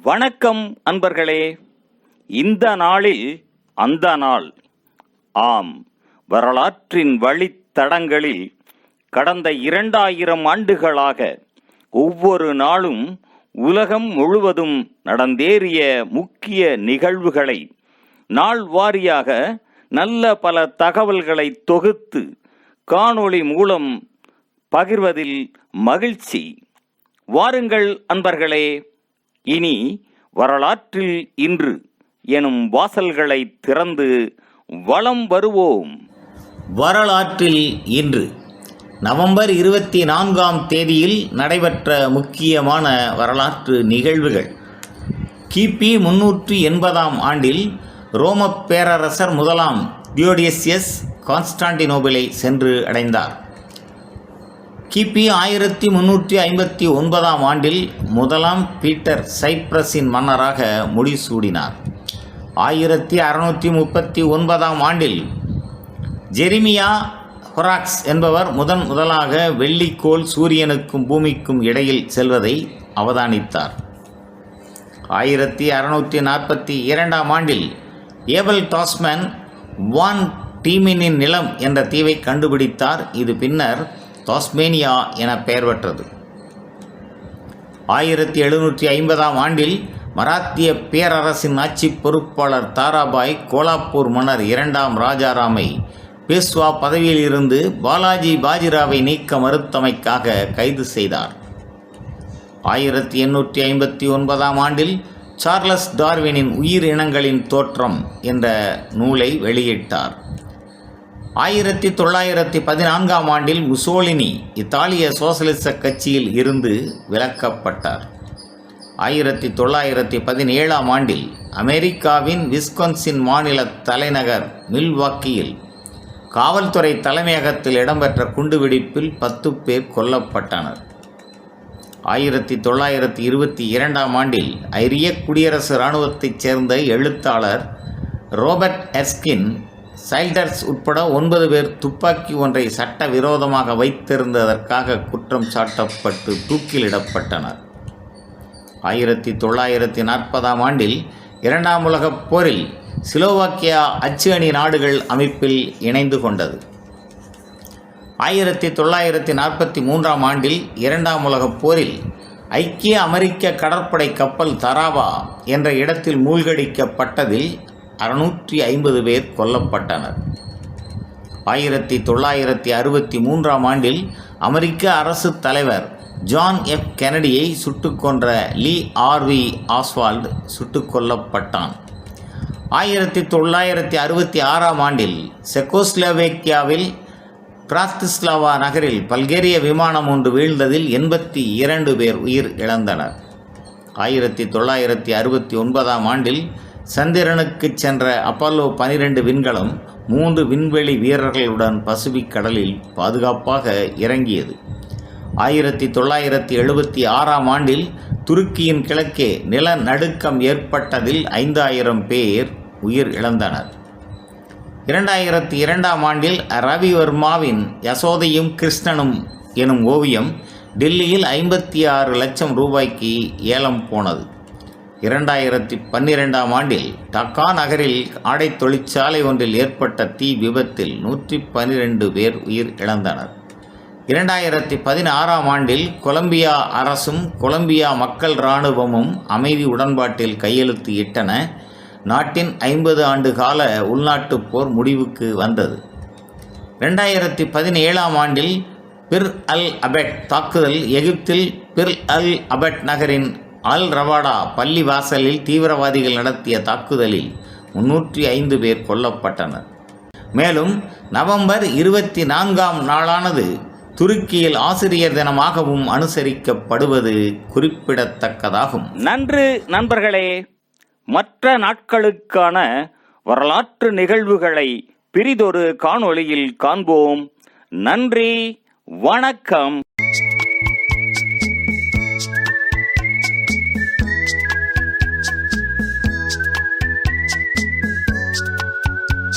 வணக்கம் அன்பர்களே. இந்த நாளில் அந்த நாள். ஆம், வரலாற்றின் வழித்தடங்களில் கடந்த 2000 ஆண்டுகளாக ஒவ்வொரு நாளும் உலகம் முழுவதும் நடந்தேறிய முக்கிய நிகழ்வுகளை நாள் வாரியாக நல்ல பல தகவல்களை தொகுத்து காணொளி மூலம் பகிர்வதில் மகிழ்ச்சி. வாருங்கள் அன்பர்களே, இனி வரலாற்றில் இன்று எனும் வாசல்களை திறந்து வலம் வருவோம். வரலாற்றில் இன்று நவம்பர் 24ஆம் தேதியில் நடைபெற்ற முக்கியமான வரலாற்று நிகழ்வுகள். கிபி 380ஆம் ஆண்டில் ரோம பேரரசர் முதலாம் தியோடேசியஸ் கான்ஸ்டாண்டினோபிளை சென்று அடைந்தார். கிபி 1359ஆம் ஆண்டில் முதலாம் பீட்டர் சைப்ரஸின் மன்னராக முடிசூடினார். 1639ஆம் ஆண்டில் ஜெரிமியா ஹொராக்ஸ் என்பவர் முதலாக வெள்ளிக்கோள் சூரியனுக்கும் பூமிக்கும் இடையில் செல்வதை அவதானித்தார். 1642ஆம் ஆண்டில் ஏபல் டாஸ்மேன் வான் டீமினின் நிலம் என்ற தீவை கண்டுபிடித்தார். இது பின்னர் டாஸ்மேனியா என பெயர் பெற்றது. 1750ஆம் ஆண்டில் மராத்திய பேரரசின் ஆட்சி பொறுப்பாளர் தாராபாய் கோலாப்பூர் மன்னர் 2ஆம் ராஜாராமை பேஷ்வா பதவியில் இருந்து பாலாஜி பாஜிராவை நீக்க மறுத்தமைக்காக கைது செய்தார். 1859ஆம் ஆண்டில் சார்லஸ் டார்வினின் உயிர் இனங்களின் தோற்றம் என்ற நூலை வெளியிட்டார். 1914ஆம் ஆண்டில் முசோலினி இத்தாலிய சோசலிச கட்சியில் இருந்து விலக்கப்பட்டார். 1917ஆம் ஆண்டில் அமெரிக்காவின் விஸ்கான்சின் மாநில தலைநகர் மில்வாக்கியில் காவல்துறை தலைமையகத்தில் இடம்பெற்ற குண்டுவெடிப்பில் 10 பேர் கொல்லப்பட்டனர். 1922ஆம் ஆண்டில் ஐரிய குடியரசு இராணுவத்தைச் சேர்ந்த எழுத்தாளர் ரோபர்ட் எர்ஸ்கின் சைல்டர்ஸ் உட்பட 9 பேர் துப்பாக்கி ஒன்றை சட்டவிரோதமாக வைத்திருந்ததற்காக குற்றம் சாட்டப்பட்டு தூக்கிலிடப்பட்டனர். 1940ஆம் ஆண்டில் 2ஆம் உலகப் போரில் ஸ்லோவாக்கியா அச்சு அணி நாடுகள் அமைப்பில் இணைந்து கொண்டது. 1943ஆம் ஆண்டில் 2ஆம் உலகப் போரில் ஐக்கிய அமெரிக்க கடற்படை கப்பல் தராவா என்ற இடத்தில் மூழ்கடிக்கப்பட்டதில் 650 பேர் கொல்லப்பட்டனர். 1963ஆம் ஆண்டில் அமெரிக்க அரசு தலைவர் ஜான் எஃப் கெனடியை சுட்டுக் கொன்ற லீ ஆர்வி ஆஸ்வால்ட் சுட்டுக் கொல்லப்பட்டான். 1966ஆம் ஆண்டில் செக்கோஸ்லோவேக்கியாவில் பிராத்திஸ்லாவா நகரில் பல்கேரிய விமானம் ஒன்று வீழ்ந்ததில் 82 பேர் உயிர் இழந்தனர். 1969ஆம் ஆண்டில் சந்திரனுக்கு சென்ற அப்பல்லோ 12 விண்கலம் 3 விண்வெளி வீரர்களுடன் பசிபிக் கடலில் பாதுகாப்பாக இறங்கியது. 1976ஆம் ஆண்டில் துருக்கியின் கிழக்கே நிலநடுக்கம் ஏற்பட்டதில் 5000 பேர் உயிர் இழந்தனர். 2002ஆம் ஆண்டில் ரவிவர்மாவின் யசோதையும் கிருஷ்ணனும் எனும் ஓவியம் டெல்லியில் 56 லட்சம் ரூபாய்க்கு ஏலம் போனது. 2012ஆம் ஆண்டில் டாக்கா நகரில் ஆடை தொழிற்சாலை ஒன்றில் ஏற்பட்ட தீ விபத்தில் 112 பேர் உயிர் இழந்தனர். 2016ஆம் ஆண்டில் கொலம்பியா அரசும் கொலம்பியா மக்கள் இராணுவமும் அமைதி உடன்பாட்டில் கையெழுத்து இட்டன. நாட்டின் 50 ஆண்டு கால உள்நாட்டுப் போர் முடிவுக்கு வந்தது. 2017ஆம் ஆண்டில் பிர் அல் அபெட் தாக்குதல். எகிப்தில் பிர் அல் அபெட் நகரின் அல் ரவாடா பள்ளி வாசலில் தீவிரவாதிகள் நடத்திய தாக்குதலில் 305 பேர் கொல்லப்பட்டனர். மேலும் நவம்பர் 24ஆம் நாளானது துருக்கியில் ஆசிரியர் தினமாகவும் அனுசரிக்கப்படுவது குறிப்பிடத்தக்கதாகும். நன்று நண்பர்களே. மற்ற நாட்களுக்கான வரலாற்று நிகழ்வுகளை பிரிதொரு காணொளியில் காண்போம். நன்றி, வணக்கம்.